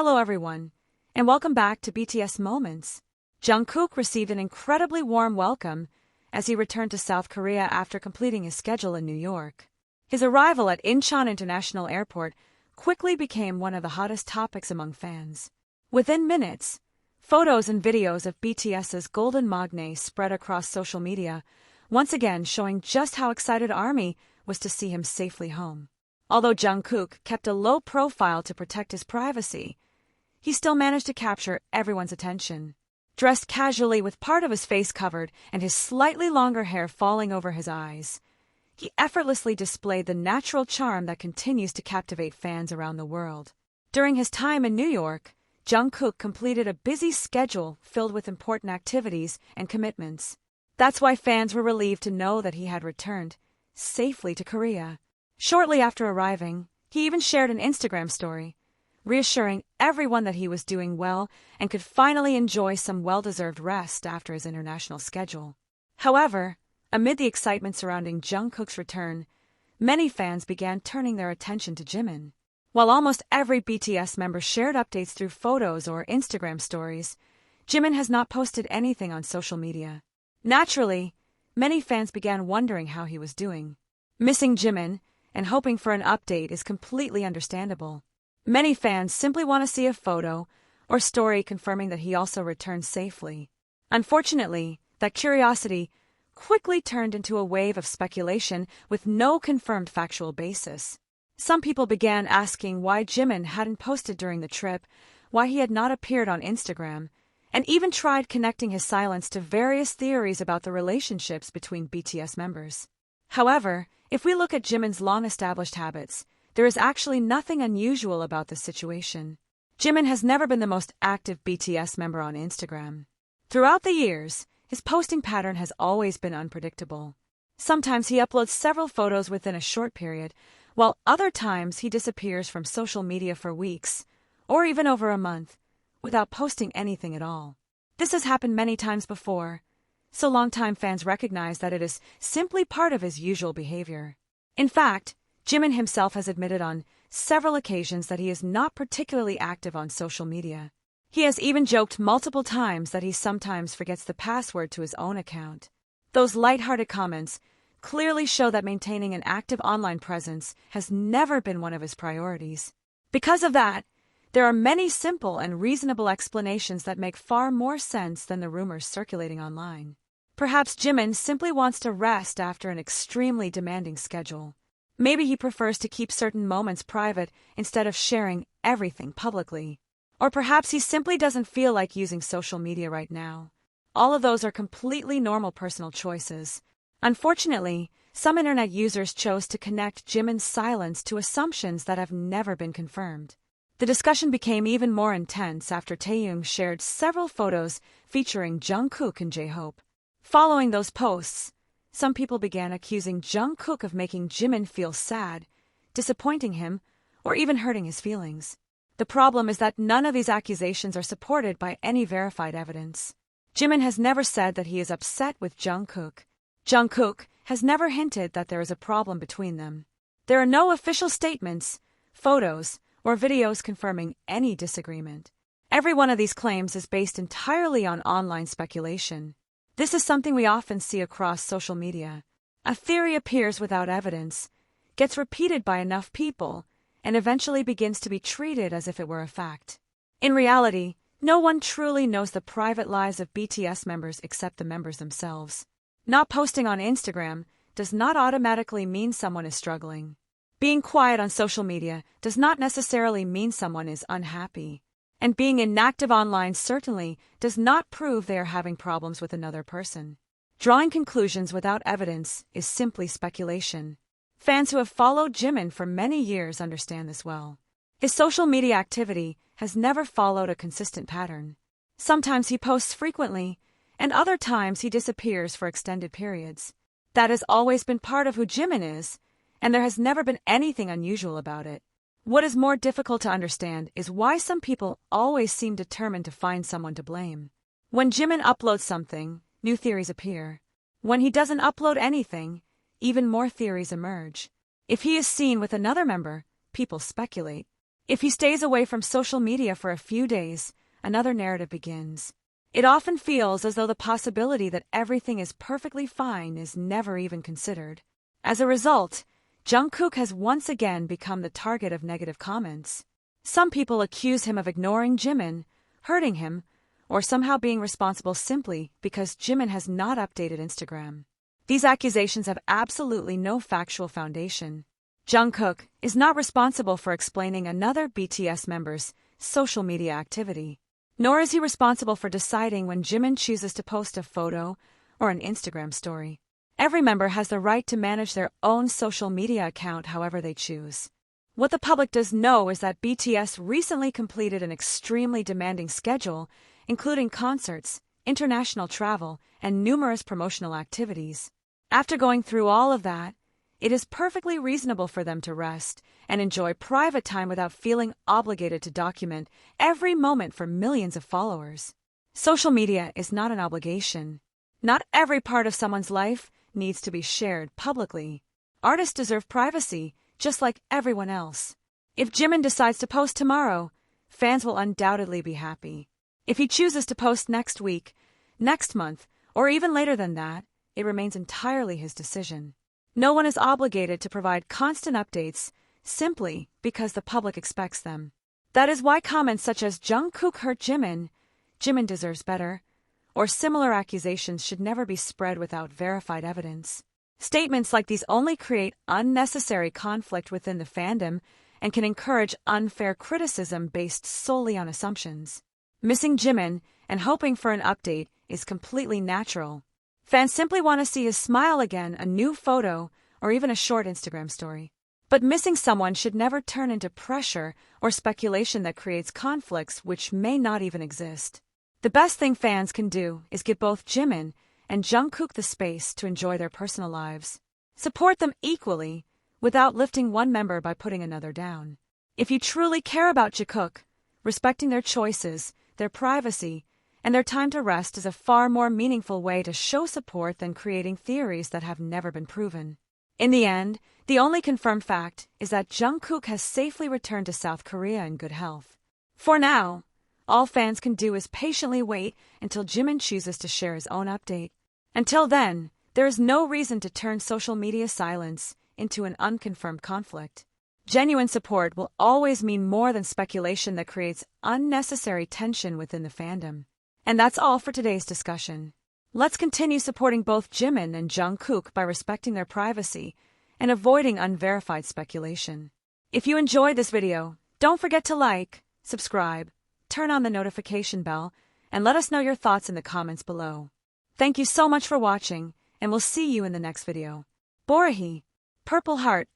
Hello everyone, and welcome back to BTS Moments. Jungkook received an incredibly warm welcome as he returned to South Korea after completing his schedule in New York. His arrival at Incheon International Airport quickly became one of the hottest topics among fans. Within minutes, photos and videos of BTS's Golden Magne spread across social media, once again showing just how excited ARMY was to see him safely home. Although Jungkook kept a low profile to protect his privacy, he still managed to capture everyone's attention. Dressed casually with part of his face covered and his slightly longer hair falling over his eyes, he effortlessly displayed the natural charm that continues to captivate fans around the world. During his time in New York, Jungkook completed a busy schedule filled with important activities and commitments. That's why fans were relieved to know that he had returned safely to Korea. Shortly after arriving, he even shared an Instagram story, reassuring everyone that he was doing well and could finally enjoy some well-deserved rest after his international schedule. However, amid the excitement surrounding Jungkook's return, many fans began turning their attention to Jimin. While almost every BTS member shared updates through photos or Instagram stories, Jimin has not posted anything on social media. Naturally, many fans began wondering how he was doing. Missing Jimin and hoping for an update is completely understandable. Many fans simply want to see a photo or story confirming that he also returned safely. Unfortunately, that curiosity quickly turned into a wave of speculation with no confirmed factual basis. Some people began asking why Jimin hadn't posted during the trip, why he had not appeared on Instagram, and even tried connecting his silence to various theories about the relationships between BTS members. However, if we look at Jimin's long-established habits, there is actually nothing unusual about this situation. Jimin has never been the most active BTS member on Instagram. Throughout the years, his posting pattern has always been unpredictable. Sometimes he uploads several photos within a short period, while other times he disappears from social media for weeks, or even over a month, without posting anything at all. This has happened many times before, so longtime fans recognize that it is simply part of his usual behavior. In fact, Jimin himself has admitted on several occasions that he is not particularly active on social media. He has even joked multiple times that he sometimes forgets the password to his own account. Those lighthearted comments clearly show that maintaining an active online presence has never been one of his priorities. Because of that, there are many simple and reasonable explanations that make far more sense than the rumors circulating online. Perhaps Jimin simply wants to rest after an extremely demanding schedule. Maybe he prefers to keep certain moments private instead of sharing everything publicly. Or perhaps he simply doesn't feel like using social media right now. All of those are completely normal personal choices. Unfortunately, some internet users chose to connect Jimin's silence to assumptions that have never been confirmed. The discussion became even more intense after Taeyong shared several photos featuring Jungkook and J-Hope. Following those posts, some people began accusing Jungkook of making Jimin feel sad, disappointing him, or even hurting his feelings. The problem is that none of these accusations are supported by any verified evidence. Jimin has never said that he is upset with Jungkook. Jungkook has never hinted that there is a problem between them. There are no official statements, photos, or videos confirming any disagreement. Every one of these claims is based entirely on online speculation. This is something we often see across social media. A theory appears without evidence, gets repeated by enough people, and eventually begins to be treated as if it were a fact. In reality, no one truly knows the private lives of BTS members except the members themselves. Not posting on Instagram does not automatically mean someone is struggling. Being quiet on social media does not necessarily mean someone is unhappy. And being inactive online certainly does not prove they are having problems with another person. Drawing conclusions without evidence is simply speculation. Fans who have followed Jimin for many years understand this well. His social media activity has never followed a consistent pattern. Sometimes he posts frequently, and other times he disappears for extended periods. That has always been part of who Jimin is, and there has never been anything unusual about it. What is more difficult to understand is why some people always seem determined to find someone to blame. When Jimin uploads something, new theories appear. When he doesn't upload anything, even more theories emerge. If he is seen with another member, people speculate. If he stays away from social media for a few days, another narrative begins. It often feels as though the possibility that everything is perfectly fine is never even considered. As a result, Jungkook has once again become the target of negative comments. Some people accuse him of ignoring Jimin, hurting him, or somehow being responsible simply because Jimin has not updated Instagram. These accusations have absolutely no factual foundation. Jungkook is not responsible for explaining another BTS member's social media activity, nor is he responsible for deciding when Jimin chooses to post a photo or an Instagram story. Every member has the right to manage their own social media account however they choose. What the public does know is that BTS recently completed an extremely demanding schedule, including concerts, international travel, and numerous promotional activities. After going through all of that, it is perfectly reasonable for them to rest and enjoy private time without feeling obligated to document every moment for millions of followers. Social media is not an obligation. Not every part of someone's life needs to be shared publicly. Artists deserve privacy, just like everyone else. If Jimin decides to post tomorrow, fans will undoubtedly be happy. If he chooses to post next week, next month, or even later than that, it remains entirely his decision. No one is obligated to provide constant updates simply because the public expects them. That is why comments such as "Jungkook hurt Jimin," "Jimin deserves better," or similar accusations should never be spread without verified evidence. Statements like these only create unnecessary conflict within the fandom and can encourage unfair criticism based solely on assumptions. Missing Jimin and hoping for an update is completely natural. Fans simply want to see his smile again, a new photo, or even a short Instagram story. But missing someone should never turn into pressure or speculation that creates conflicts which may not even exist. The best thing fans can do is give both Jimin and Jungkook the space to enjoy their personal lives. Support them equally, without lifting one member by putting another down. If you truly care about Jikook, respecting their choices, their privacy, and their time to rest is a far more meaningful way to show support than creating theories that have never been proven. In the end, the only confirmed fact is that Jungkook has safely returned to South Korea in good health. For now, all fans can do is patiently wait until Jimin chooses to share his own update. Until then, there is no reason to turn social media silence into an unconfirmed conflict. Genuine support will always mean more than speculation that creates unnecessary tension within the fandom. And that's all for today's discussion. Let's continue supporting both Jimin and Jungkook by respecting their privacy and avoiding unverified speculation. If you enjoyed this video, don't forget to like, subscribe, turn on the notification bell, and let us know your thoughts in the comments below. Thank you so much for watching, and we'll see you in the next video. Borahae, Purple Heart ****.